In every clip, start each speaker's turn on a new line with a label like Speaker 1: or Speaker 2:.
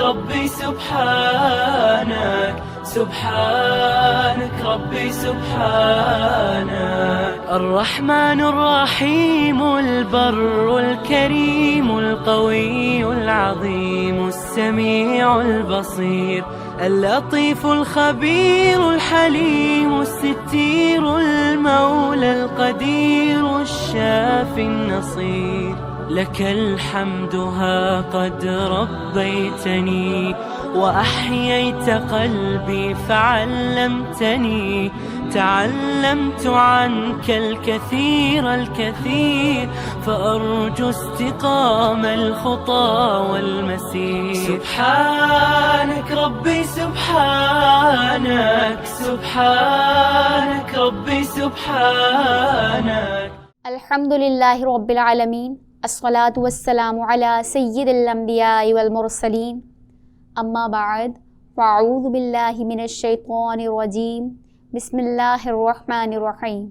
Speaker 1: ربي سبحانك سبحانك ربي سبحانك. الرحمن الرحيم البر الكريم القوي العظيم السميع البصير اللطيف الخبير الحليم الستير المولى القدير الشافي النصير. لك الحمد ها قد ربيتني وأحييت قلبي فعلمتني. تعلمت عنك الكثير الكثير فأرجو استقام الخطى والمسير. سبحانك ربي سبحانك سبحانك ربي سبحانك.
Speaker 2: الحمدللہ رب العالمین الصلاۃ والسلام علی سید الانبیاء والمرسلین اما بعد فاعوذ باللہ من الشیطان الرجیم بسم اللہ الرحمن الرحیم.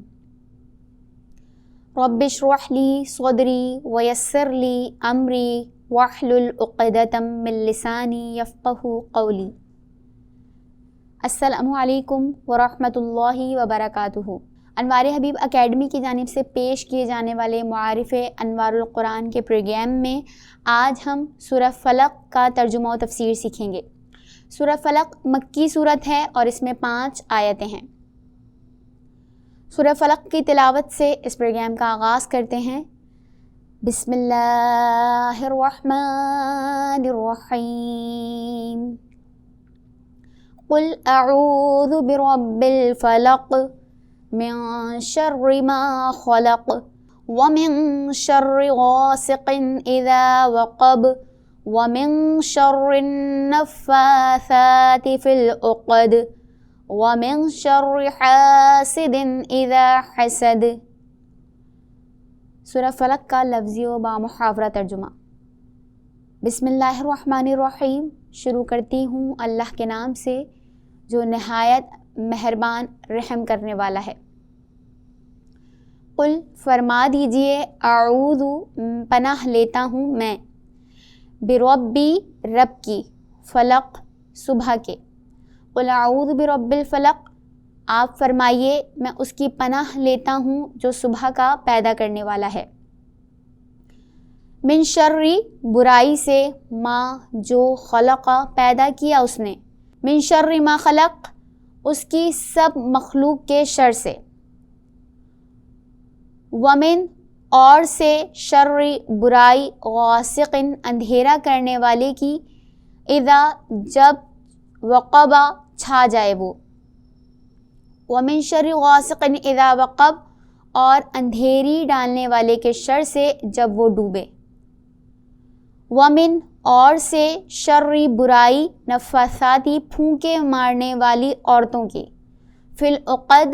Speaker 2: رب اشرح لی صدری ویسر لی امری واحلل عقدۃ من لسانی یفقہوا قولی. السلام علیکم ورحمۃ اللہ وبرکاتہ. انوار حبیب اکیڈمی کی جانب سے پیش کیے جانے والے معارف انوار القرآن کے پروگرام میں آج ہم سورہ فلق کا ترجمہ و تفسیر سیکھیں گے. سورہ فلق مکی سورت ہے اور اس میں 5 آیتیں ہیں. سورہ فلق کی تلاوت سے اس پروگرام کا آغاز کرتے ہیں. بسم اللہ الرحمن الرحیم. قل اعوذ برب الفلق من شر ما خلق ومن شر غاسق اذا وقب ومن شر النفاثات في العقد ومن شر حاسد اذا حسد. سورہ فلق کا لفظی و بامحاورہ ترجمہ. بسم اللہ الرحمن الرحیم. شروع کرتی ہوں اللہ کے نام سے جو نہایت مہربان رحم کرنے والا ہے. قل فرما دیجئے اعوذ پناہ لیتا ہوں میں بربی رب کی فلق صبح کے. قل اعوذ برب الفلق آپ فرمائیے میں اس کی پناہ لیتا ہوں جو صبح کا پیدا کرنے والا ہے. من شر برائی سے ما جو خلق پیدا کیا اس نے. من شر ما خلق اس کی سب مخلوق کے شر سے. ومن اور سے شر برائی غاسق اندھیرا کرنے والے کی اذا جب وقب چھا جائے وہ. ومن شر غاسق اذا وقب اور اندھیری ڈالنے والے کے شر سے جب وہ ڈوبے. ومن اور سے شر برائی نفاثاتی پھونکے مارنے والی عورتوں کی فی العقد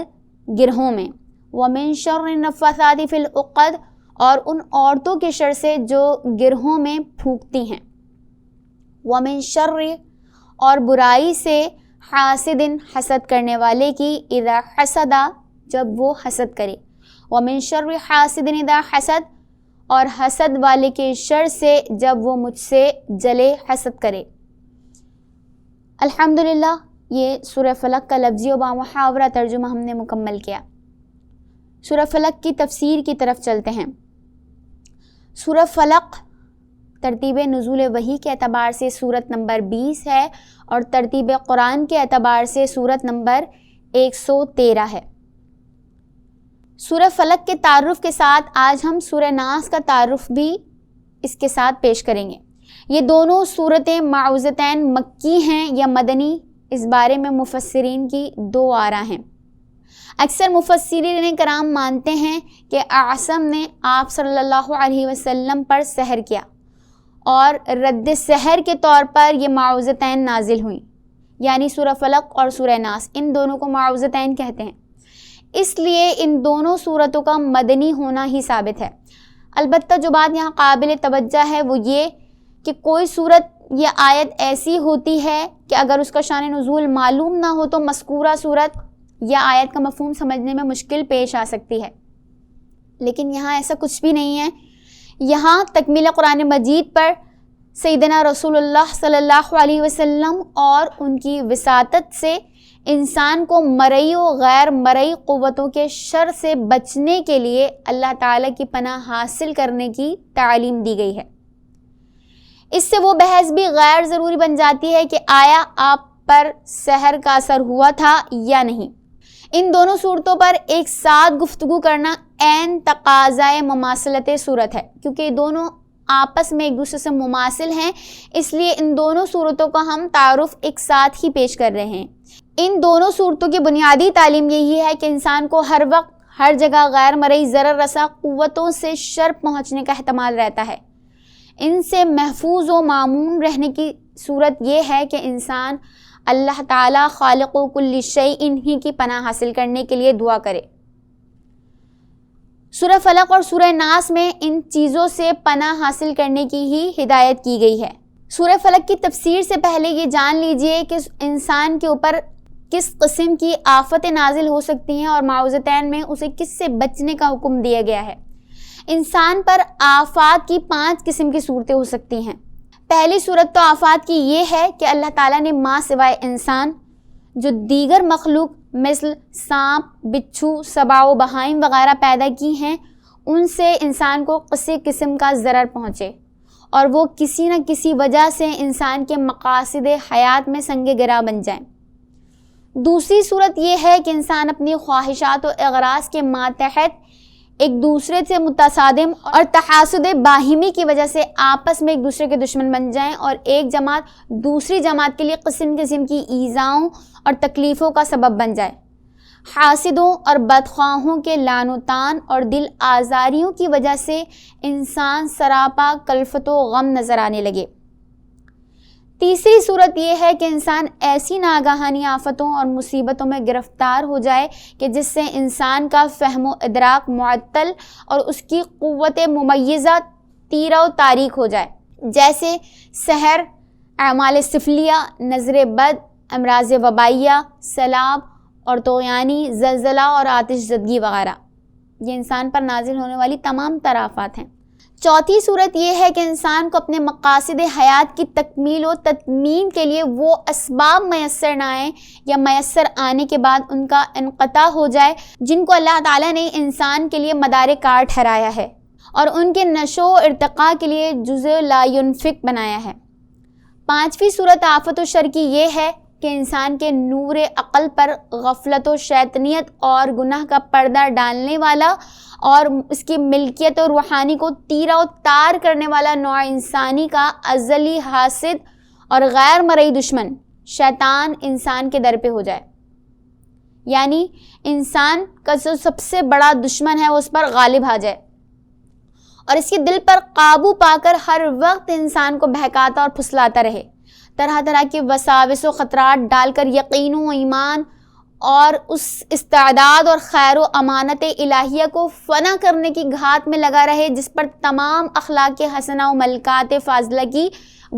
Speaker 2: گرہوں میں. ومن شر النفاثاتی فی العقد اور ان عورتوں کے شر سے جو گرہوں میں پھونکتی ہیں. ومن شر اور برائی سے حاسد حسد کرنے والے کی اذا حسدا جب وہ حسد کرے. ومن شر حاسد اذا حسد اور حسد والے کے شر سے جب وہ مجھ سے جلے حسد کرے. الحمدللہ یہ سورہ فلق کا لفظی و بامحاورہ ترجمہ ہم نے مکمل کیا. سورہ فلق کی تفسیر کی طرف چلتے ہیں. سورہ فلق ترتیب نزول وحی کے اعتبار سے سورت نمبر 20 ہے اور ترتیب قرآن کے اعتبار سے سورت نمبر 113 ہے. سورہ فلق کے تعارف کے ساتھ آج ہم سورہ ناس کا تعارف بھی اس کے ساتھ پیش کریں گے. یہ دونوں سورتیں معوذتین مکی ہیں یا مدنی، اس بارے میں مفسرین کی 2 آراء ہیں. اکثر مفسرین کرام مانتے ہیں کہ عاصم نے آپ صلی اللہ علیہ وسلم پر سحر کیا اور رد سحر کے طور پر یہ معوذتین نازل ہوئیں، یعنی سورہ فلق اور سورہ ناس ان دونوں کو معوذتین کہتے ہیں. اس لیے ان دونوں صورتوں کا مدنی ہونا ہی ثابت ہے. البتہ جو بات یہاں قابل توجہ ہے وہ یہ کہ کوئی صورت یا آیت ایسی ہوتی ہے کہ اگر اس کا شان نزول معلوم نہ ہو تو مذکورہ صورت یا آیت کا مفہوم سمجھنے میں مشکل پیش آ سکتی ہے، لیکن یہاں ایسا کچھ بھی نہیں ہے. یہاں تکمیل قرآن مجید پر سیدنا رسول اللہ صلی اللہ علیہ وسلم اور ان کی وساطت سے انسان کو مرئی و غیر مرئی قوتوں کے شر سے بچنے کے لیے اللہ تعالیٰ کی پناہ حاصل کرنے کی تعلیم دی گئی ہے۔ اس سے وہ بحث بھی غیر ضروری بن جاتی ہے کہ آیا آپ پر سحر کا اثر ہوا تھا یا نہیں۔ ان دونوں صورتوں پر ایک ساتھ گفتگو کرنا عین تقاضائے مماثلت صورت ہے، کیونکہ دونوں آپس میں ایک دوسرے سے مماثل ہیں، اس لیے ان دونوں صورتوں کا ہم تعارف ایک ساتھ ہی پیش کر رہے ہیں۔ ان دونوں صورتوں کی بنیادی تعلیم یہی ہے کہ انسان کو ہر وقت ہر جگہ غیر مرئی ضرر رساں قوتوں سے شر پہنچنے کا احتمال رہتا ہے۔ ان سے محفوظ و مامون رہنے کی صورت یہ ہے کہ انسان اللہ تعالیٰ خالق و کل شیء انہی کی پناہ حاصل کرنے کے لیے دعا کرے۔ سورہ فلق اور سورہ ناس میں ان چیزوں سے پناہ حاصل کرنے کی ہی ہدایت کی گئی ہے۔ سورہ فلق کی تفسیر سے پہلے یہ جان لیجئے کہ انسان کے اوپر کس قسم کی آفتیں نازل ہو سکتی ہیں اور معوذتین میں اسے کس سے بچنے کا حکم دیا گیا ہے۔ انسان پر آفات کی 5 قسم کی صورتیں ہو سکتی ہیں۔ پہلی صورت تو آفات کی یہ ہے کہ اللہ تعالیٰ نے ماں سوائے انسان جو دیگر مخلوق مثل سانپ، بچھو، سباع و بہائم وغیرہ پیدا کی ہیں، ان سے انسان کو کسی قسم کا ضرر پہنچے اور وہ کسی نہ کسی وجہ سے انسان کے مقاصد حیات میں سنگ گرا بن جائیں۔ دوسری صورت یہ ہے کہ انسان اپنی خواہشات و اغراض کے ماتحت ایک دوسرے سے متصادم اور تحاسد باہمی کی وجہ سے آپس میں ایک دوسرے کے دشمن بن جائیں اور ایک جماعت دوسری جماعت کے لیے قسم قسم کی ایذاؤں اور تکلیفوں کا سبب بن جائے۔ حاسدوں اور بدخواہوں کے لعن و طعن اور دل آزاریوں کی وجہ سے انسان سراپا کلفت و غم نظر آنے لگے۔ تیسری صورت یہ ہے کہ انسان ایسی ناگہانی آفتوں اور مصیبتوں میں گرفتار ہو جائے کہ جس سے انسان کا فہم و ادراک معطل اور اس کی قوت ممیزہ تیرہ و تاریک ہو جائے، جیسے سحر، اعمال سفلیہ، نظر بد، امراض وبائیہ، سیلاب اور طغیانی، زلزلہ اور آتش زدگی وغیرہ۔ یہ انسان پر نازل ہونے والی تمام تر آفات ہیں۔ چوتھی صورت یہ ہے کہ انسان کو اپنے مقاصد حیات کی تکمیل و تتمیم کے لیے وہ اسباب میسر نہ آئیں یا میسر آنے کے بعد ان کا انقطاع ہو جائے جن کو اللہ تعالیٰ نے انسان کے لیے مدار کار ٹھہرایا ہے اور ان کے نشو و ارتقاء کے لیے جزء لا ينفک بنایا ہے۔ پانچویں صورت آفت و شر کی یہ ہے کہ انسان کے نور عقل پر غفلت و شیطنیت اور گناہ کا پردہ ڈالنے والا اور اس کی ملکیت و روحانی کو تیرہ و تار کرنے والا نوع انسانی کا ازلی حاسد اور غیر مرئی دشمن شیطان انسان کے در پہ ہو جائے، یعنی انسان کا جو سب سے بڑا دشمن ہے وہ اس پر غالب آ جائے اور اس کے دل پر قابو پا کر ہر وقت انسان کو بہکاتا اور پھسلاتا رہے، طرح طرح کے وساوس و خطرات ڈال کر یقین و ایمان اور اس استعداد اور خیر و امانت الہیہ کو فنا کرنے کی گھات میں لگا رہے جس پر تمام اخلاق حسنہ و ملکات فاضلہ کی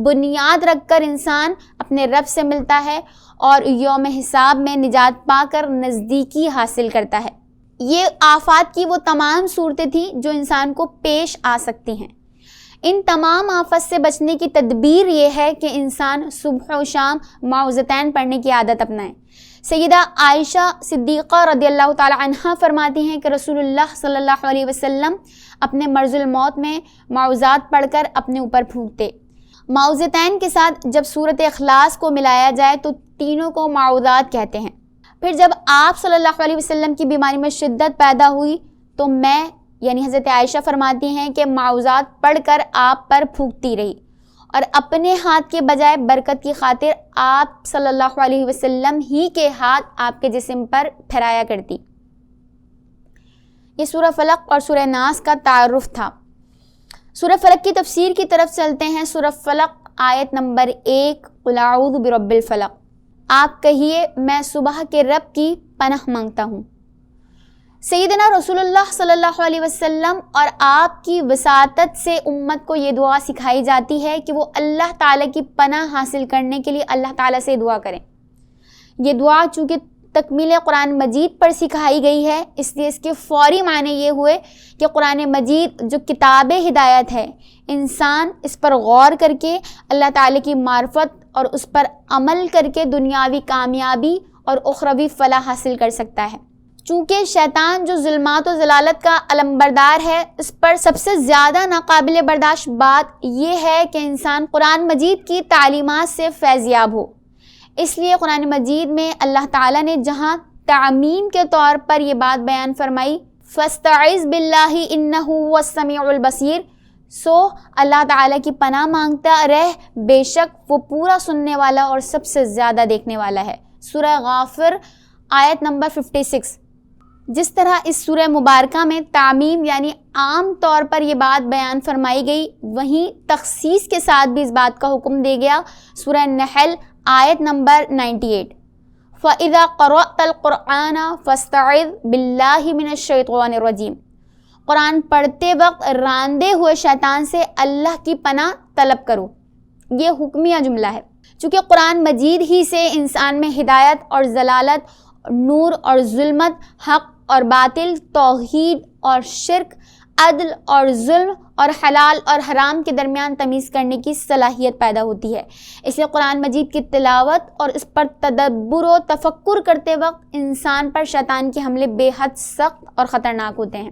Speaker 2: بنیاد رکھ کر انسان اپنے رب سے ملتا ہے اور یوم حساب میں نجات پا کر نزدیکی حاصل کرتا ہے۔ یہ آفات کی وہ تمام صورتیں تھیں جو انسان کو پیش آ سکتی ہیں۔ ان تمام آفات سے بچنے کی تدبیر یہ ہے کہ انسان صبح و شام معوذتین پڑھنے کی عادت اپنائے۔ سیدہ عائشہ صدیقہ رضی اللہ تعالی عنہا فرماتی ہیں کہ رسول اللہ صلی اللہ علیہ وسلم اپنے مرض الموت میں معوذات پڑھ کر اپنے اوپر پھونکتے۔ معوذتین کے ساتھ جب سورۃ اخلاص کو ملایا جائے تو تینوں کو معوذات کہتے ہیں۔ پھر جب آپ صلی اللہ علیہ وسلم کی بیماری میں شدت پیدا ہوئی تو میں یعنی حضرت عائشہ فرماتی ہیں کہ معوذات پڑھ کر آپ پر پھونکتی رہی اور اپنے ہاتھ کے بجائے برکت کی خاطر آپ صلی اللہ علیہ وسلم ہی کے ہاتھ آپ کے جسم پر پھیرایا کرتی۔ یہ سورہ فلق اور سورہ ناس کا تعارف تھا۔ سورہ فلق کی تفسیر کی طرف چلتے ہیں۔ سورہ فلق آیت نمبر 1، قل اعوذ برب الفلق، آپ کہیے میں صبح کے رب کی پناہ مانگتا ہوں۔ سیدنا رسول اللہ صلی اللہ علیہ وسلم اور آپ کی وساطت سے امت کو یہ دعا سکھائی جاتی ہے کہ وہ اللہ تعالیٰ کی پناہ حاصل کرنے کے لیے اللہ تعالیٰ سے دعا کریں۔ یہ دعا چونکہ تکمیل قرآن مجید پر سکھائی گئی ہے، اس لیے اس کے فوری معنی یہ ہوئے کہ قرآن مجید جو کتاب ہدایت ہے، انسان اس پر غور کر کے اللہ تعالیٰ کی معرفت اور اس پر عمل کر کے دنیاوی کامیابی اور اخروی فلاح حاصل کر سکتا ہے۔ چونکہ شیطان جو ظلمات و ضلالت کا علمبردار ہے، اس پر سب سے زیادہ ناقابل برداشت بات یہ ہے کہ انسان قرآن مجید کی تعلیمات سے فیض یاب ہو۔ اس لیے قرآن مجید میں اللہ تعالیٰ نے جہاں تعمیم کے طور پر یہ بات بیان فرمائی فاستعذ باللہ انہ هو السمیع البصیر، سو اللہ تعالیٰ کی پناہ مانگتا رہ، بے شک وہ پورا سننے والا اور سب سے زیادہ دیکھنے والا ہے۔ سورہ غافر آیت نمبر 56۔ جس طرح اس سورہ مبارکہ میں تعمیم یعنی عام طور پر یہ بات بیان فرمائی گئی، وہیں تخصیص کے ساتھ بھی اس بات کا حکم دیا گیا۔ سورہ نحل آیت نمبر 98۔ فَإِذَا قَرَأْتَ الْقُرْآنَ فَاسْتَعِذْ بِاللَّهِ مِنَ الشَّيْطَانِ الرَّجِيمِ، قرآن پڑھتے وقت راندے ہوئے شیطان سے اللہ کی پناہ طلب کرو۔ یہ حکمیہ جملہ ہے، چونکہ قرآن مجید ہی سے انسان میں ہدایت اور ضلالت، نور اور ظلمت، حق اور باطل، توحید اور شرک، عدل اور ظلم اور حلال اور حرام کے درمیان تمیز کرنے کی صلاحیت پیدا ہوتی ہے۔ اس لیے قرآن مجید کی تلاوت اور اس پر تدبر و تفکر کرتے وقت انسان پر شیطان کے حملے بے حد سخت اور خطرناک ہوتے ہیں۔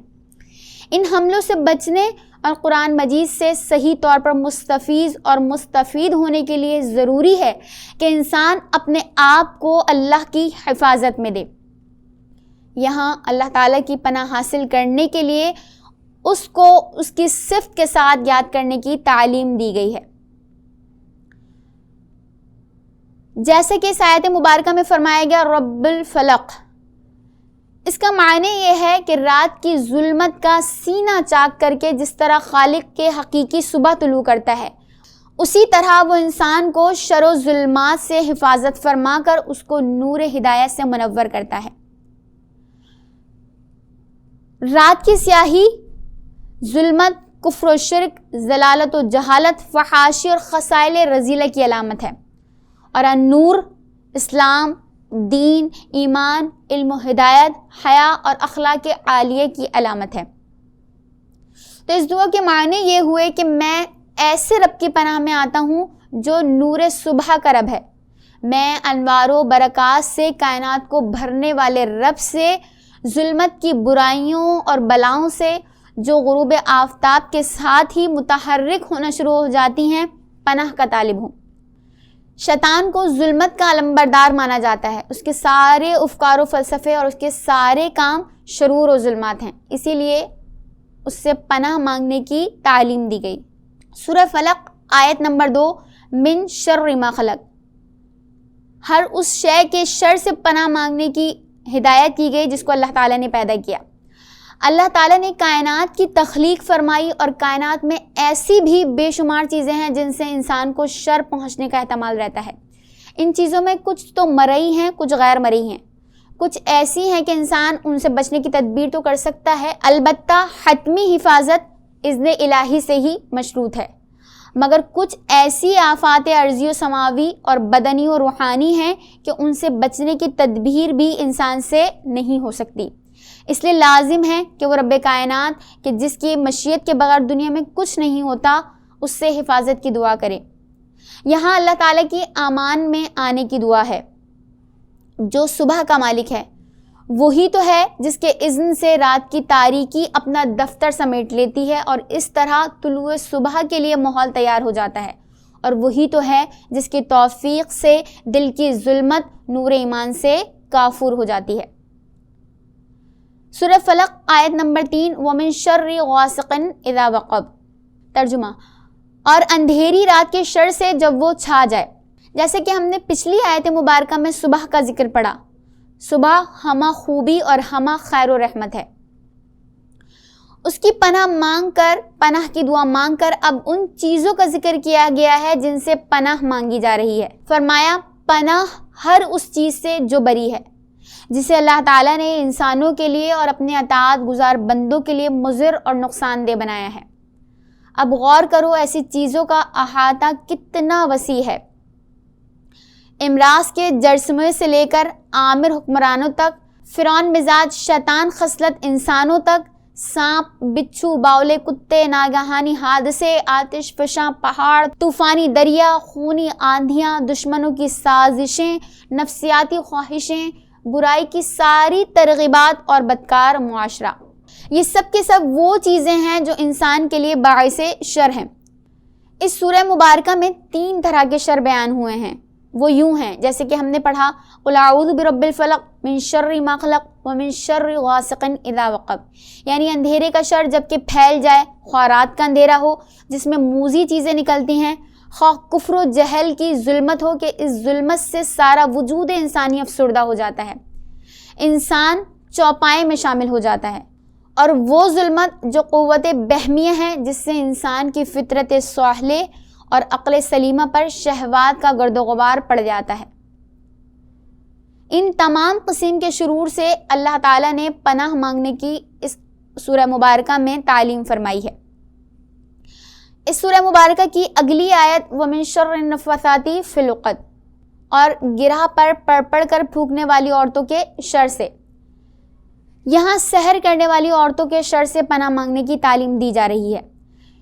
Speaker 2: ان حملوں سے بچنے اور قرآن مجید سے صحیح طور پر مستفیض اور مستفید ہونے کے لیے ضروری ہے کہ انسان اپنے آپ کو اللہ کی حفاظت میں دے۔ یہاں اللہ تعالیٰ کی پناہ حاصل کرنے کے لیے اس کو اس کی صفت کے ساتھ یاد کرنے کی تعلیم دی گئی ہے، جیسے کہ اس آیت مبارکہ میں فرمایا گیا رب الفلق۔ اس کا معنی یہ ہے کہ رات کی ظلمت کا سینہ چاک کر کے جس طرح خالق کے حقیقی صبح طلوع کرتا ہے، اسی طرح وہ انسان کو شر و ظلمات سے حفاظت فرما کر اس کو نور ہدایت سے منور کرتا ہے۔ رات کی سیاہی، ظلمت، کفر و شرک، ضلالت و جہالت، فحاشی اور خصائل رذیلہ کی علامت ہے، اور النور اسلام، دین، ایمان، علم و ہدایت، حیا اور اخلاق عالیہ کی علامت ہے۔ تو اس دعا کے معنی یہ ہوئے کہ میں ایسے رب کی پناہ میں آتا ہوں جو نور صبح کا رب ہے، میں انوار و برکات سے کائنات کو بھرنے والے رب سے، ظلمت کی برائیوں اور بلاؤں سے جو غروب آفتاب کے ساتھ ہی متحرک ہونا شروع ہو جاتی ہیں، پناہ کا طالب ہوں۔ شیطان کو ظلمت کا علمبردار مانا جاتا ہے، اس کے سارے افکار و فلسفے اور اس کے سارے کام شرور و ظلمات ہیں، اسی لیے اس سے پناہ مانگنے کی تعلیم دی گئی۔ سورہ فلق آیت نمبر 2، من شر ما خلق، ہر اس شے کے شر سے پناہ مانگنے کی ہدایت کی گئی جس کو اللہ تعالیٰ نے پیدا کیا۔ اللہ تعالیٰ نے کائنات کی تخلیق فرمائی، اور کائنات میں ایسی بھی بے شمار چیزیں ہیں جن سے انسان کو شر پہنچنے کا احتمال رہتا ہے۔ ان چیزوں میں کچھ تو مرئی ہیں، کچھ غیر مرئی ہیں، کچھ ایسی ہیں کہ انسان ان سے بچنے کی تدبیر تو کر سکتا ہے، البتہ حتمی حفاظت اذن الہی سے ہی مشروط ہے، مگر کچھ ایسی آفات عرضی و سماوی اور بدنی و روحانی ہیں کہ ان سے بچنے کی تدبیر بھی انسان سے نہیں ہو سکتی۔ اس لیے لازم ہے کہ وہ رب کائنات کہ جس کی مشیت کے بغیر دنیا میں کچھ نہیں ہوتا، اس سے حفاظت کی دعا کرے۔ یہاں اللہ تعالیٰ کی امان میں آنے کی دعا ہے۔ جو صبح کا مالک ہے وہی تو ہے جس کے اذن سے رات کی تاریکی اپنا دفتر سمیٹ لیتی ہے اور اس طرح طلوع صبح کے لیے ماحول تیار ہو جاتا ہے، اور وہی تو ہے جس کی توفیق سے دل کی ظلمت نور ایمان سے کافور ہو جاتی ہے۔ سورہ فلق آیت نمبر 3، وَمِن شَرِّ غَاسِقٍ اِذَا وَقَبَ، ترجمہ، اور اندھیری رات کے شر سے جب وہ چھا جائے۔ جیسے کہ ہم نے پچھلی آیت مبارکہ میں صبح کا ذکر پڑھا، صبح ہمہ خوبی اور ہمہ خیر و رحمت ہے۔ اس کی پناہ مانگ کر، پناہ کی دعا مانگ کر اب ان چیزوں کا ذکر کیا گیا ہے جن سے پناہ مانگی جا رہی ہے۔ فرمایا پناہ ہر اس چیز سے جو بری ہے، جسے اللہ تعالیٰ نے انسانوں کے لیے اور اپنے اطاعت گزار بندوں کے لیے مضر اور نقصان دہ بنایا ہے۔ اب غور کرو ایسی چیزوں کا احاطہ کتنا وسیع ہے۔ امراض کے جرثومے سے لے کر آمر حکمرانوں تک، فرعون مزاج شیطان خصلت انسانوں تک، سانپ، بچھو، باولے کتے، ناگہانی حادثے، آتش فشاں پہاڑ، طوفانی دریا، خونی آندھیاں، دشمنوں کی سازشیں، نفسیاتی خواہشیں، برائی کی ساری ترغیبات اور بدکار معاشرہ، یہ سب کے سب وہ چیزیں ہیں جو انسان کے لیے باعث شر ہیں۔ اس سورہ مبارکہ میں 3 طرح کے شر بیان ہوئے ہیں، وہ یوں ہیں جیسے کہ ہم نے پڑھا قُلْ اعوذ برب الفلق من شر ما خلق ومن شر غاسق اذا وقب، یعنی اندھیرے کا شر جب کہ پھیل جائے، خواہ رات کا اندھیرا ہو جس میں موذی چیزیں نکلتی ہیں، خواہ کفر و جہل کی ظلمت ہو کہ اس ظلمت سے سارا وجود انسانی افسردہ ہو جاتا ہے، انسان چوپائے میں شامل ہو جاتا ہے، اور وہ ظلمت جو قوت بہمیہ ہے جس سے انسان کی فطرت صالح اور عقل سلیمہ پر شہوات کا گرد و غبار پڑ جاتا ہے۔ ان تمام قسم کے شرور سے اللہ تعالیٰ نے پناہ مانگنے کی اس سورہ مبارکہ میں تعلیم فرمائی ہے۔ اس سورہ مبارکہ کی اگلی آیت وَمِن شَرِّ النَّفَّاثَاتِ فِی الْعُقَدِ، اور گرہ پر پڑھ کر پھونکنے والی عورتوں کے شر سے، یہاں سحر کرنے والی عورتوں کے شر سے پناہ مانگنے کی تعلیم دی جا رہی ہے۔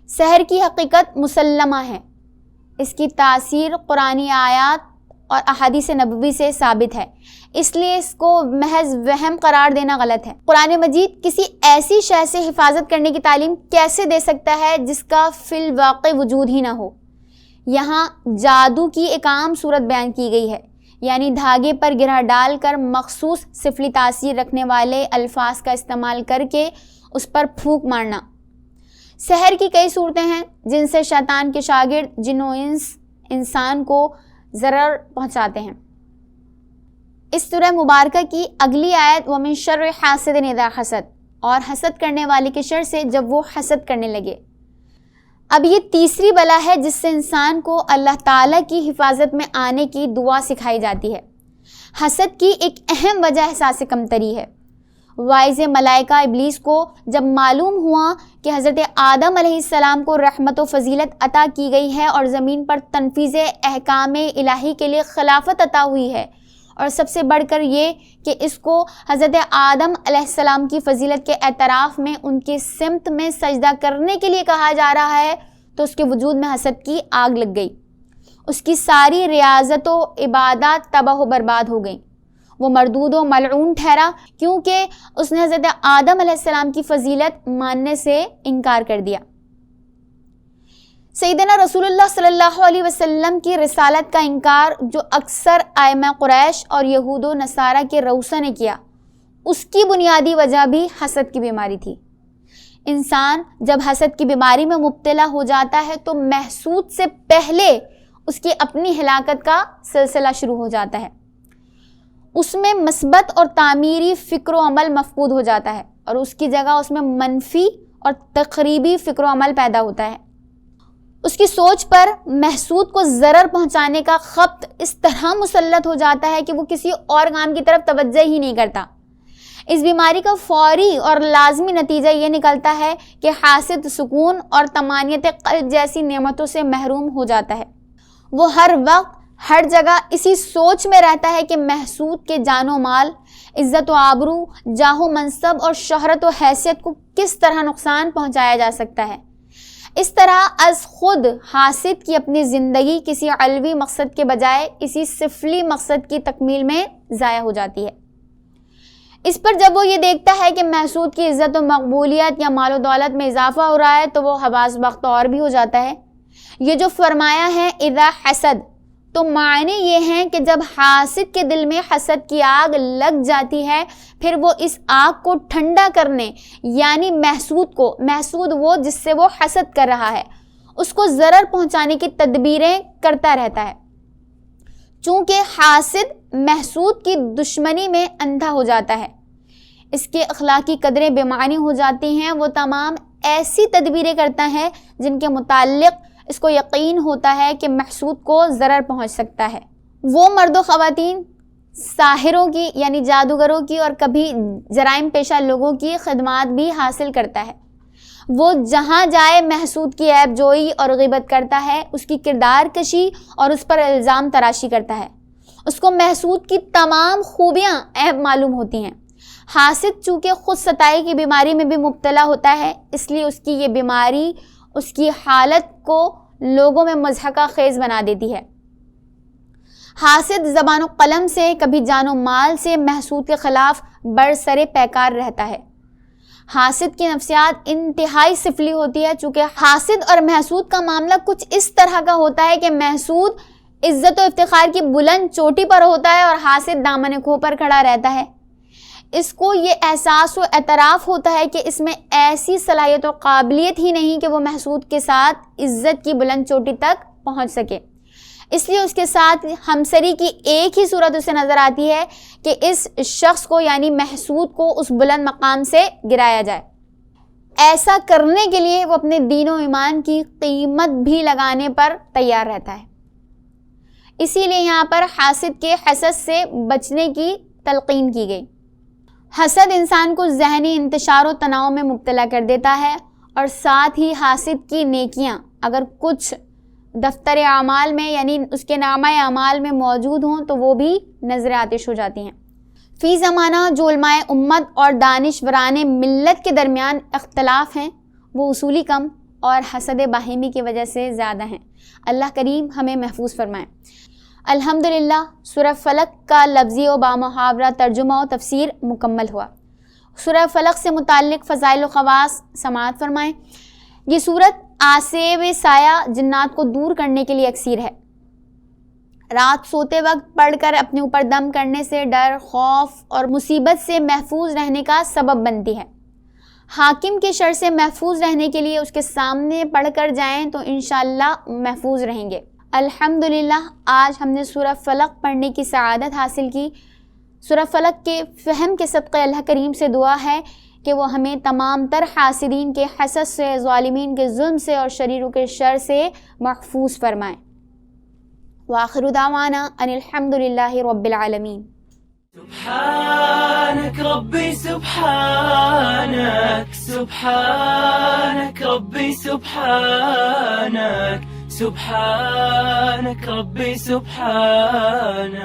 Speaker 2: سحر کی حقیقت مسلمہ ہے، اس کی تاثیر قرآنی آیات اور احادیث نبوی سے ثابت ہے، اس لیے اس کو محض وہم قرار دینا غلط ہے۔ قرآن مجید کسی ایسی شے سے حفاظت کرنے کی تعلیم کیسے دے سکتا ہے جس کا فی الواقع وجود ہی نہ ہو؟ یہاں جادو کی ایک عام صورت بیان کی گئی ہے، یعنی دھاگے پر گرہ ڈال کر مخصوص سفلی تاثیر رکھنے والے الفاظ کا استعمال کر کے اس پر پھونک مارنا۔ سحر کی کئی صورتیں ہیں جن سے شیطان کے شاگرد جن و انس انسان کو ضرر پہنچاتے ہیں۔ اس سورہ مبارکہ کی اگلی آیت وَمِن شَرِّ حَاسِدٍ اِذَا حَسَدَ، اور حسد کرنے والے کے شر سے جب وہ حسد کرنے لگے۔ اب یہ تیسری بلا ہے جس سے انسان کو اللہ تعالیٰ کی حفاظت میں آنے کی دعا سکھائی جاتی ہے۔ حسد کی ایک اہم وجہ احساس کمتری ہے۔ واعظ ملائکہ ابلیس کو جب معلوم ہوا کہ حضرت آدم علیہ السلام کو رحمت و فضیلت عطا کی گئی ہے اور زمین پر تنفیذ احکام الہی کے لیے خلافت عطا ہوئی ہے، اور سب سے بڑھ کر یہ کہ اس کو حضرت آدم علیہ السلام کی فضیلت کے اعتراف میں ان کی سمت میں سجدہ کرنے کے لیے کہا جا رہا ہے، تو اس کے وجود میں حسد کی آگ لگ گئی، اس کی ساری ریاضت و عبادات تباہ و برباد ہو گئیں، وہ مردود و ملعون ٹھہرا کیونکہ اس نے حضرت آدم علیہ السلام کی فضیلت ماننے سے انکار کر دیا۔ سیدنا رسول اللہ صلی اللہ علیہ وسلم کی رسالت کا انکار جو اکثر ائمہ قریش اور یہود و نصارہ کے روثہ نے کیا، اس کی بنیادی وجہ بھی حسد کی بیماری تھی۔ انسان جب حسد کی بیماری میں مبتلا ہو جاتا ہے تو محسود سے پہلے اس کی اپنی ہلاکت کا سلسلہ شروع ہو جاتا ہے، اس میں مثبت اور تعمیری فکر و عمل مفقود ہو جاتا ہے، اور اس کی جگہ اس میں منفی اور تخریبی فکر و عمل پیدا ہوتا ہے۔ اس کی سوچ پر محسود کو ضرر پہنچانے کا خبط اس طرح مسلط ہو جاتا ہے کہ وہ کسی اور کام کی طرف توجہ ہی نہیں کرتا۔ اس بیماری کا فوری اور لازمی نتیجہ یہ نکلتا ہے کہ حاسد سکون اور طمانینت قلب جیسی نعمتوں سے محروم ہو جاتا ہے۔ وہ ہر وقت ہر جگہ اسی سوچ میں رہتا ہے کہ محسود کے جان و مال، عزت و آبرو، جاہ و منصب اور شہرت و حیثیت کو کس طرح نقصان پہنچایا جا سکتا ہے۔ اس طرح از خود حاسد کی اپنی زندگی کسی علوی مقصد کے بجائے اسی سفلی مقصد کی تکمیل میں ضائع ہو جاتی ہے۔ اس پر جب وہ یہ دیکھتا ہے کہ محسود کی عزت و مقبولیت یا مال و دولت میں اضافہ ہو رہا ہے تو وہ حواس بخت اور بھی ہو جاتا ہے۔ یہ جو فرمایا ہے اذا حسد، تو معنی یہ ہیں کہ جب حاسد کے دل میں حسد کی آگ لگ جاتی ہے، پھر وہ اس آگ کو ٹھنڈا کرنے، یعنی محسود وہ جس سے وہ حسد کر رہا ہے، اس کو ضرر پہنچانے کی تدبیریں کرتا رہتا ہے۔ چونکہ حاسد محسود کی دشمنی میں اندھا ہو جاتا ہے، اس کے اخلاقی قدریں بے معنی ہو جاتی ہیں، وہ تمام ایسی تدبیریں کرتا ہے جن کے متعلق اس کو یقین ہوتا ہے کہ محسود کو ضرر پہنچ سکتا ہے۔ وہ مرد و خواتین ساحروں کی یعنی جادوگروں کی اور کبھی جرائم پیشہ لوگوں کی خدمات بھی حاصل کرتا ہے۔ وہ جہاں جائے محسود کی عیب جوئی اور غیبت کرتا ہے، اس کی کردار کشی اور اس پر الزام تراشی کرتا ہے، اس کو محسود کی تمام خوبیاں عیب معلوم ہوتی ہیں۔ حاسد چونکہ خود ستائی کی بیماری میں بھی مبتلا ہوتا ہے، اس لیے اس کی یہ بیماری اس کی حالت کو لوگوں میں مضحکہ خیز بنا دیتی ہے۔ حاسد زبان و قلم سے، کبھی جان و مال سے محسود کے خلاف برسر پیکار رہتا ہے۔ حاسد کی نفسیات انتہائی سفلی ہوتی ہے، چونکہ حاسد اور محسود کا معاملہ کچھ اس طرح کا ہوتا ہے کہ محسود عزت و افتخار کی بلند چوٹی پر ہوتا ہے اور حاسد دامن کوہ پر کھڑا رہتا ہے۔ اس کو یہ احساس و اعتراف ہوتا ہے کہ اس میں ایسی صلاحیت و قابلیت ہی نہیں کہ وہ محسود کے ساتھ عزت کی بلند چوٹی تک پہنچ سکے، اس لیے اس کے ساتھ ہمسری کی ایک ہی صورت اسے نظر آتی ہے کہ اس شخص کو یعنی محسود کو اس بلند مقام سے گرایا جائے۔ ایسا کرنے کے لیے وہ اپنے دین و ایمان کی قیمت بھی لگانے پر تیار رہتا ہے۔ اسی لیے یہاں پر حاسد کے حسد سے بچنے کی تلقین کی گئی۔ حسد انسان کو ذہنی انتشار و تناؤ میں مبتلا کر دیتا ہے، اور ساتھ ہی حاسد کی نیکیاں اگر کچھ دفتر اعمال میں یعنی اس کے نامہ اعمال میں موجود ہوں تو وہ بھی نظر آتش ہو جاتی ہیں۔ فی زمانہ جو علماء امت اور دانشوران ملت کے درمیان اختلاف ہیں وہ اصولی کم اور حسد باہمی کی وجہ سے زیادہ ہیں۔ اللہ کریم ہمیں محفوظ فرمائے۔ الحمدللہ سورہ فلق کا لفظی و بامحاورہ ترجمہ و تفسیر مکمل ہوا۔ سورہ فلق سے متعلق فضائل و خواص سماعت فرمائیں۔ یہ سورت آسیب سایہ جنات کو دور کرنے کے لیے اکثیر ہے۔ رات سوتے وقت پڑھ کر اپنے اوپر دم کرنے سے ڈر، خوف اور مصیبت سے محفوظ رہنے کا سبب بنتی ہے۔ حاکم کے شر سے محفوظ رہنے کے لیے اس کے سامنے پڑھ کر جائیں تو انشاءاللہ محفوظ رہیں گے۔ الحمدللہ آج ہم نے سورہ فلق پڑھنے کی سعادت حاصل کی۔ سورہ فلق کے فہم کے صدقے اللہ کریم سے دعا ہے کہ وہ ہمیں تمام تر حاسدین کے حسد سے، ظالمین کے ظلم سے اور شریروں کے شر سے محفوظ فرمائیں۔ وآخر دعوانا ان الحمدللہ رب العالمین۔
Speaker 1: سبحانك ربي سبحانك سبحانك ربي سبحانك سبحانك ربي سبحانك